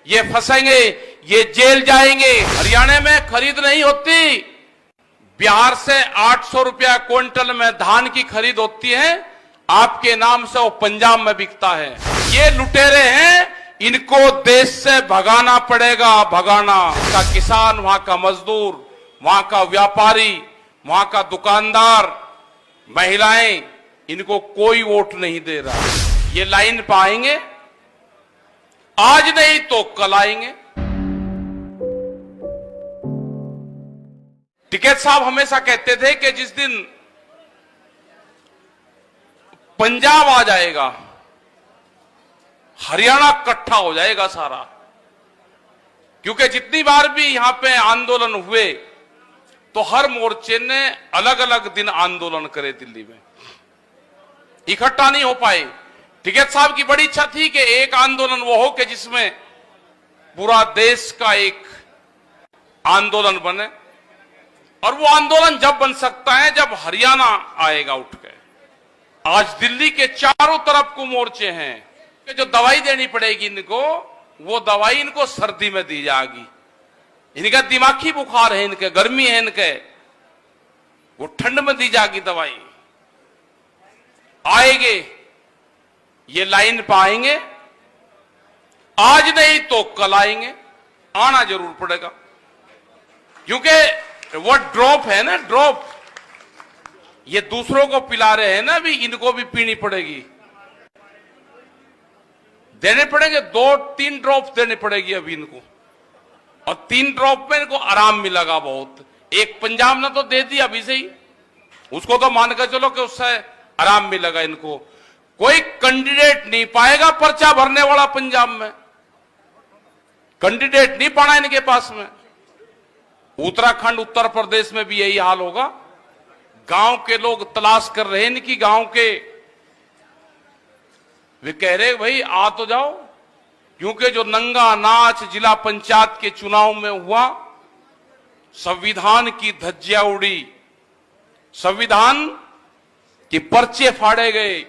ये फंसेंगे, ये जेल जाएंगे। हरियाणा में खरीद नहीं होती, बिहार से 800 रुपया क्विंटल में धान की खरीद होती है, आपके नाम से वो पंजाब में बिकता है। ये लुटेरे हैं, इनको देश से भगाना पड़ेगा, भगाना। का किसान, वहां का मजदूर, वहां का व्यापारी, वहां का दुकानदार, महिलाएं, इनको कोई वोट नहीं दे रहा। ये लाइन पे आएंगे, आज नहीं तो कल आएंगे। टिकैत साहब हमेशा कहते थे कि जिस दिन पंजाब आ जाएगा, हरियाणा इकट्ठा हो जाएगा सारा। क्योंकि जितनी बार भी यहां पे आंदोलन हुए तो हर मोर्चे ने अलग अलग दिन आंदोलन करे, दिल्ली में इकट्ठा नहीं हो पाए। टिकैत साहब की बड़ी इच्छा थी कि एक आंदोलन वो हो कि जिसमें पूरा देश का एक आंदोलन बने, और वो आंदोलन जब बन सकता है जब हरियाणा आएगा उठ के। आज दिल्ली के चारों तरफ को मोर्चे हैं कि जो दवाई देनी पड़ेगी इनको, वो दवाई इनको सर्दी में दी जाएगी। इनका दिमागी बुखार है, इनके गर्मी है, इनके वो ठंड में दी जाएगी दवाई। आएंगे, ये लाइन पे आएंगे, आज नहीं तो कल आएंगे, आना जरूर पड़ेगा। क्योंकि वो ड्रॉप है ना, ड्रॉप, ये दूसरों को पिला रहे हैं ना, भी इनको भी पीनी पड़ेगी, देने पड़ेंगे। 2-3 ड्रॉप देने पड़ेगी अभी इनको, और 3 ड्रॉप में इनको आराम मिलेगा बहुत। एक पंजाब ने तो दे दी अभी से ही, उसको तो मानकर चलो कि उससे आराम मिलेगा इनको। कोई कैंडिडेट नहीं पाएगा पर्चा भरने वाला पंजाब में, कैंडिडेट नहीं पाना इनके पास में। उत्तराखंड, उत्तर प्रदेश में भी यही हाल होगा। गांव के लोग तलाश कर रहे हैं इनकी, गांव के वे कह रहे भाई आ तो जाओ। क्योंकि जो नंगा नाच जिला पंचायत के चुनाव में हुआ, संविधान की धज्जियां उड़ी, संविधान के पर्चे फाड़े गए,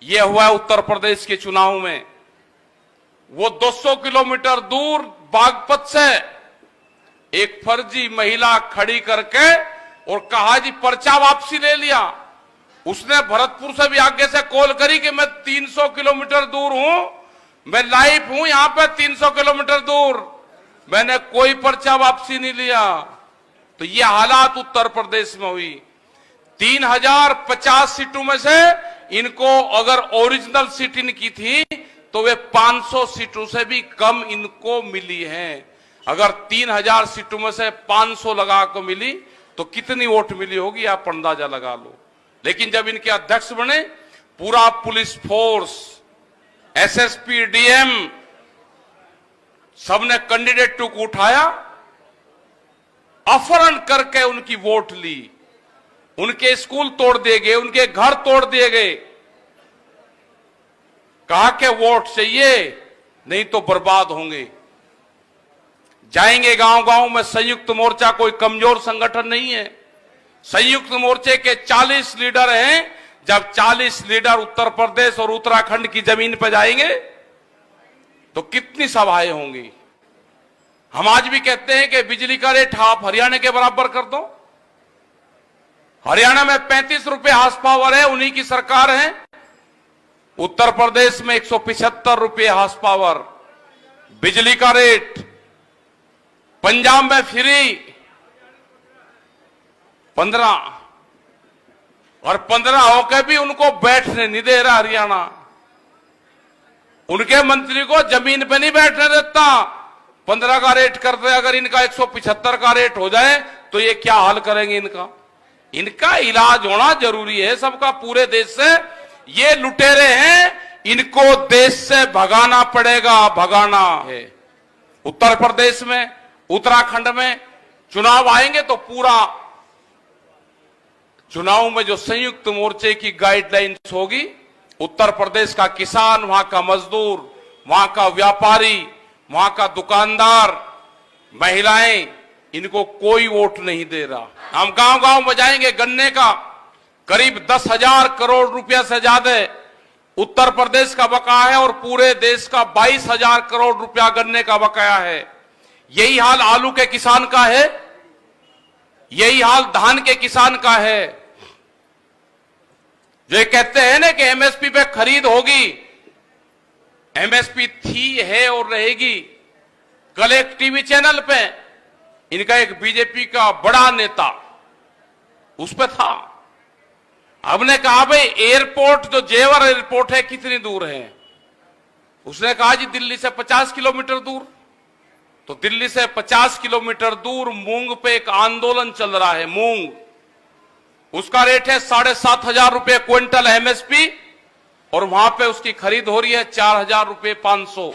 यह हुआ उत्तर प्रदेश के चुनाव में। वो 200 किलोमीटर दूर बागपत से एक फर्जी महिला खड़ी करके और कहा जी पर्चा वापसी ले लिया। उसने भरतपुर से भी आगे से कॉल करी कि मैं 300 किलोमीटर दूर हूं, मैं लाइव हूं यहां पे 300 किलोमीटर दूर, मैंने कोई पर्चा वापसी नहीं लिया। तो ये हालात उत्तर प्रदेश में हुई। 3050 सीटों में से इनको अगर ओरिजिनल सीट इनकी थी तो वे 500 सीटों से भी कम इनको मिली हैं। अगर 3000 सीटों में से 500 लगा को मिली तो कितनी वोट मिली होगी, आप अंदाजा लगा लो। लेकिन जब इनके अध्यक्ष बने, पूरा पुलिस फोर्स, एसएसपी, डीएम, सबने कैंडिडेट को उठाया, अपहरण करके उनकी वोट ली, उनके स्कूल तोड़ दिए गए, उनके घर तोड़ दिए गए। कहा कि वोट चाहिए नहीं तो बर्बाद होंगे। जाएंगे गांव गांव में। संयुक्त मोर्चा कोई कमजोर संगठन नहीं है। संयुक्त मोर्चे के 40 लीडर हैं। जब 40 लीडर उत्तर प्रदेश और उत्तराखंड की जमीन पर जाएंगे तो कितनी सभाएं होंगी। हम आज भी कहते हैं कि बिजली का रेट आप हरियाणा के बराबर कर दो। हरियाणा में 35 रुपए हाउस पावर है, उन्हीं की सरकार है। उत्तर प्रदेश में 175 रुपए हाउस पावर बिजली का रेट। पंजाब में फ्री 15, और 15 होकर भी उनको बैठने नहीं दे रहा हरियाणा। उनके मंत्री को जमीन पे नहीं बैठने देता। 15 का रेट करते, अगर इनका 175 का रेट हो जाए तो ये क्या हाल करेंगे इनका। इनका इलाज होना जरूरी है सबका, पूरे देश से। ये लुटेरे हैं, इनको देश से भगाना पड़ेगा, भगाना है। उत्तर प्रदेश में, उत्तराखंड में चुनाव आएंगे तो पूरा चुनाव में जो संयुक्त मोर्चे की गाइडलाइंस होगी, उत्तर प्रदेश का किसान, वहां का मजदूर, वहां का व्यापारी, वहां का दुकानदार, महिलाएं, इनको कोई वोट नहीं दे रहा। हम गांव गांव में जाएंगे। गन्ने का करीब 10,000 करोड़ रुपया से ज्यादा उत्तर प्रदेश का बकाया है और पूरे देश का 22,000 करोड़ रुपया गन्ने का बकाया है। यही हाल आलू के किसान का है, यही हाल धान के किसान का है। जो ये कहते हैं ना कि एमएसपी पे खरीद होगी, एमएसपी थी, है और रहेगी। कल एक टीवी चैनल पे इनका एक बीजेपी का बड़ा नेता उस पे था। हमने कहा भाई एयरपोर्ट जो जेवर एयरपोर्ट है कितनी दूर है? उसने कहा जी दिल्ली से 50 किलोमीटर दूर। तो दिल्ली से 50 किलोमीटर दूर मूंग पे एक आंदोलन चल रहा है। मूंग, उसका रेट है 7,500 रुपए क्विंटल एमएसपी और वहां पे उसकी खरीद हो रही है 4,000 रुपए 500,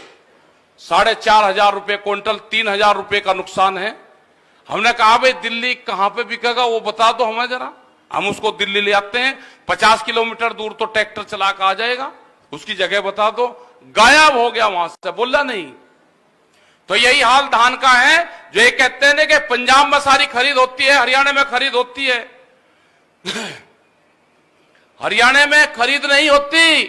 4,500 रुपए क्विंटल, 3,000 रुपए का नुकसान है। हमने कहा भाई दिल्ली कहां पे बिकेगा वो बता दो हमें जरा, हम उसको दिल्ली ले आते हैं। 50 किलोमीटर दूर तो ट्रैक्टर चला कर आ जाएगा, उसकी जगह बता दो। गायब हो गया, वहां से बोला नहीं। तो यही हाल धान का है। जो ये कहते हैं ना कि पंजाब में सारी खरीद होती है, हरियाणा में खरीद होती है। हरियाणा में खरीद नहीं होती।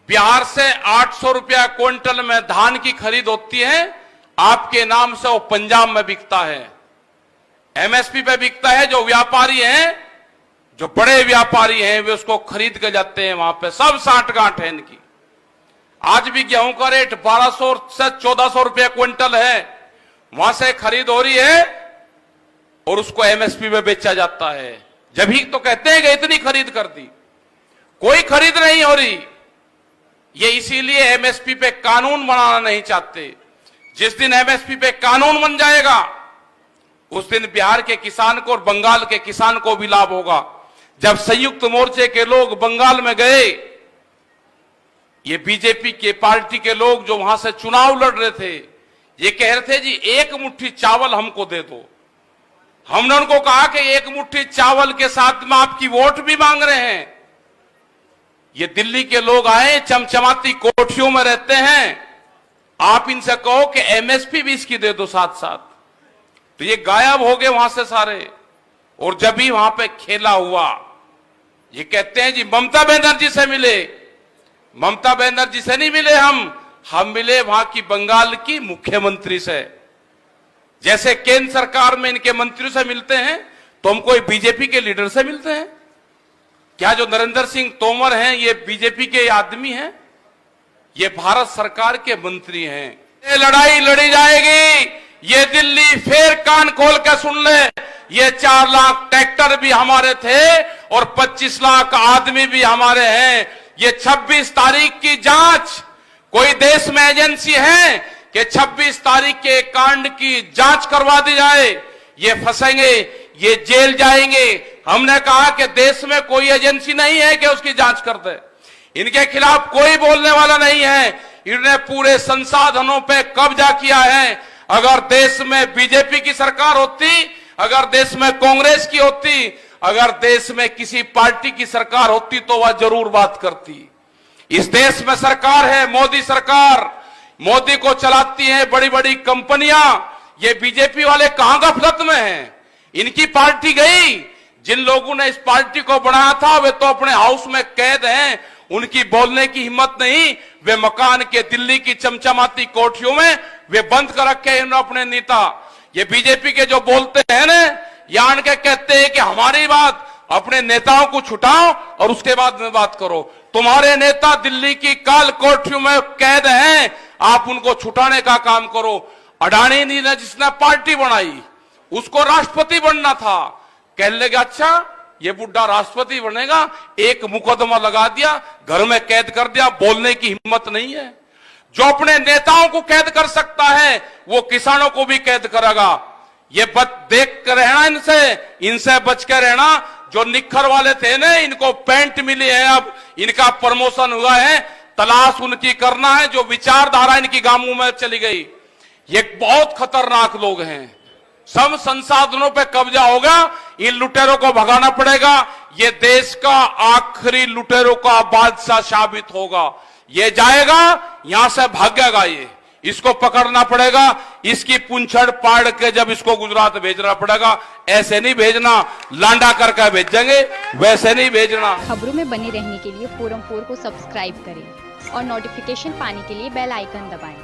बिहार से 800 रुपया क्विंटल में धान की खरीद होती है, आपके नाम से वो पंजाब में बिकता है, एमएसपी पे बिकता है। जो व्यापारी हैं, जो बड़े व्यापारी हैं, वे उसको खरीद के जाते हैं वहां पे। सब साठगांठ है इनकी। आज भी गेहूं का रेट 1200 से 1400 रुपया क्विंटल है, वहां से खरीद हो रही है और उसको एमएसपी में बेचा जाता है। जब ही तो कहते हैं कि इतनी खरीद कर दी, कोई खरीद नहीं हो रही। ये इसीलिए एमएसपी पे कानून बनाना नहीं चाहते। जिस दिन एमएसपी पे कानून बन जाएगा उस दिन बिहार के किसान को और बंगाल के किसान को भी लाभ होगा। जब संयुक्त मोर्चे के लोग बंगाल में गए, ये बीजेपी के पार्टी के लोग जो वहां से चुनाव लड़ रहे थे, ये कह रहे थे जी एक मुट्ठी चावल हमको दे दो। हमने उनको कहा कि एक मुट्ठी चावल के साथ में आपकी वोट भी मांग रहे हैं। ये दिल्ली के लोग आए, चमचमाती कोठियों में रहते हैं, आप इनसे कहो कि एमएसपी भी इसकी दे दो साथ साथ। तो ये गायब हो गए वहां से सारे। और जब भी वहां पे खेला हुआ, ये कहते हैं जी ममता बनर्जी से मिले। ममता बनर्जी से नहीं मिले हम मिले वहां की बंगाल की मुख्यमंत्री से। जैसे केंद्र सरकार में इनके मंत्रियों से मिलते हैं, तो हम कोई बीजेपी के लीडर से मिलते हैं क्या? जो नरेंद्र सिंह तोमर हैं, ये बीजेपी के आदमी हैं? ये भारत सरकार के मंत्री हैं। ये लड़ाई लड़ी जाएगी। ये दिल्ली फिर कान खोल के सुन ले, ये 4 लाख ट्रैक्टर भी हमारे थे और 25 लाख आदमी भी हमारे हैं। ये 26 तारीख की जांच, कोई देश में एजेंसी है कि 26 तारीख के कांड की जांच करवा दी जाए? ये फंसेंगे, ये जेल जाएंगे। हमने कहा कि देश में कोई एजेंसी नहीं है कि उसकी जांच कर दे। इनके खिलाफ कोई बोलने वाला नहीं है। इन्होंने पूरे संसाधनों पे कब्जा किया है। अगर देश में बीजेपी की सरकार होती, अगर देश में कांग्रेस की होती, अगर देश में किसी पार्टी की सरकार होती तो वह जरूर बात करती। इस देश में सरकार है मोदी सरकार, मोदी को चलाती हैं बड़ी बड़ी कंपनियां। ये बीजेपी वाले कहां गफलत में हैं? इनकी पार्टी गई। जिन लोगों ने इस पार्टी को बनाया था वे तो अपने हाउस में कैद हैं, उनकी बोलने की हिम्मत नहीं। वे मकान के दिल्ली की चमचमाती कोठियों में वे बंद कर रखे हैं अपने नेता। ये बीजेपी के जो बोलते हैं ना, यान के कहते हैं कि हमारी बात, अपने नेताओं को छुटाओ और उसके बाद में बात करो। तुम्हारे नेता दिल्ली की काल कोठियों में कैद हैं, आप उनको छुटाने का काम करो। अडानी ने जिसने पार्टी बनाई उसको राष्ट्रपति बनना था, कह लेगा अच्छा ये बुढ़ा राष्ट्रपति बनेगा, एक मुकदमा लगा दिया, घर में कैद कर दिया, बोलने की हिम्मत नहीं है। जो अपने नेताओं को कैद कर सकता है वो किसानों को भी कैद करेगा। ये देख कर रहना, इनसे बच कर रहना। जो निखर वाले थे ना, इनको पैंट मिली है, अब इनका प्रमोशन हुआ है, तलाश उनकी करना है। जो विचारधारा इनकी गांवों में चली गई, ये बहुत खतरनाक लोग हैं। सब संसाधनों पे कब्जा होगा, इन लुटेरों को भगाना पड़ेगा। ये देश का आखिरी लुटेरों का बादशाह साबित होगा। ये जाएगा, यहां से भागेगा। ये इसको पकड़ना पड़ेगा, इसकी पूंछड़ पाड़ के जब इसको गुजरात भेजना पड़ेगा। ऐसे नहीं भेजना लांडा करके भेजेंगे, वैसे नहीं भेजना। खबरों में बने रहने के लिए फोरम 4 को सब्सक्राइब करें और नोटिफिकेशन पाने के लिए बेल आइकन दबाएं।